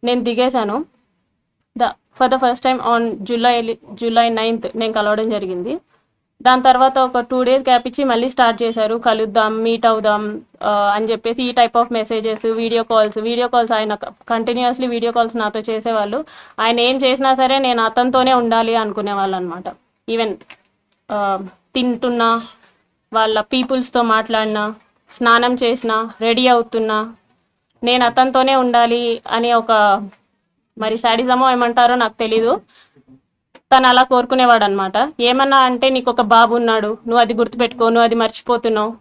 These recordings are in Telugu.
నేను దిగేశాను. For the first time on July 9th నేను కలవడం జరిగింది. దాని తర్వాత ఒక 2 days గ్యాప్ ఇచ్చి మళ్ళీ స్టార్ట్ చేశారు, కలుద్దాం, మీట్ అవుదాం అని చెప్పేసి ఈ type of messages, video calls ఆయన కంటిన్యూస్లీ వీడియో కాల్స్ నాతో చేసేవాళ్ళు. ఆయన ఏం చేసినా సరే నేను అతనితోనే ఉండాలి అనుకునేవాళ్ళు అనమాట. ఈవెన్ తింటున్నా, వాళ్ళ పీపుల్స్తో మాట్లాడినా, స్నానం చేసినా, రెడీ అవుతున్నా నేను అతనితోనే ఉండాలి అని ఒక మరి శాడిజమో ఏమంటారో నాకు తెలీదు, తను అలా కోరుకునేవాడు అనమాట. ఏమన్నా అంటే నీకు ఒక బాబు ఉన్నాడు, నువ్వు అది గుర్తుపెట్టుకో, నువ్వు అది మర్చిపోతున్నావు,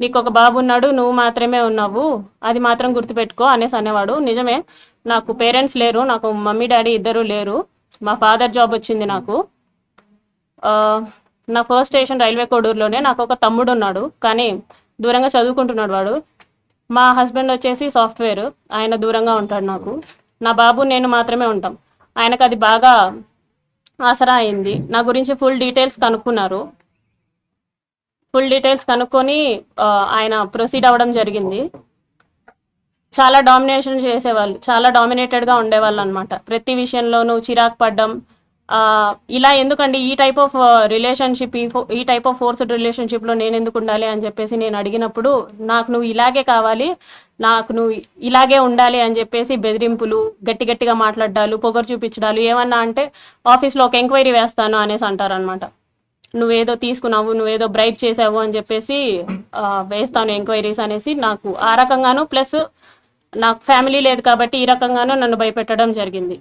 నీకు ఒక బాబు ఉన్నాడు, నువ్వు మాత్రమే ఉన్నావు, అది మాత్రం గుర్తుపెట్టుకో అనేసి అనేవాడు. నిజమే, నాకు పేరెంట్స్ లేరు, నాకు మమ్మీ డాడీ ఇద్దరు లేరు. మా ఫాదర్ జాబ్ వచ్చింది నాకు. నా ఫస్ట్ స్టేషన్ రైల్వే కోడూరులోనే. నాకు ఒక తమ్ముడు ఉన్నాడు, కానీ దూరంగా చదువుకుంటున్నాడు వాడు. మా హస్బెండ్ వచ్చేసి సాఫ్ట్వేర్, ఆయన దూరంగా ఉంటాడు నాకు. నా బాబు నేను మాత్రమే ఉంటాం. ఆయనకు అది బాగా ఆసరా అయింది. నా గురించి ఫుల్ డీటెయిల్స్ కనుక్కొని ఆయన ప్రొసీడ్ అవ్వడం జరిగింది. చాలా డామినేషన్ చేసేవాళ్ళు, చాలా డామినేటెడ్గా ఉండేవాళ్ళు అనమాట. ప్రతి విషయంలోనూ చిరాకు పడ్డం. ఇలా ఎందుకండి ఈ టైప్ ఆఫ్ రిలేషన్షిప్, ఈ టైప్ ఆఫ్ ఫోర్స్డ్ రిలేషన్షిప్లో నేను ఎందుకు ఉండాలి అని చెప్పేసి నేను అడిగినప్పుడు, నాకు నువ్వు ఇలాగే కావాలి, నాకు నువ్వు ఇలాగే ఉండాలి అని చెప్పేసి బెదిరింపులు, గట్టిగా మాట్లాడాలు, పొగరు చూపించడాలు, ఏమన్నా అంటే ఆఫీస్లో ఒక ఎంక్వైరీ వేస్తాను అనేసి అంటారనమాట. నువ్వేదో తీసుకున్నావు, నువ్వేదో బ్రైబ్ చేసావు అని చెప్పేసి వేస్తాను ఎంక్వైరీస్ అనేసి, నాకు ఆ రకంగాను, ప్లస్ నాకు ఫ్యామిలీ లేదు కాబట్టి ఈ రకంగానూ నన్ను భయపెట్టడం జరిగింది.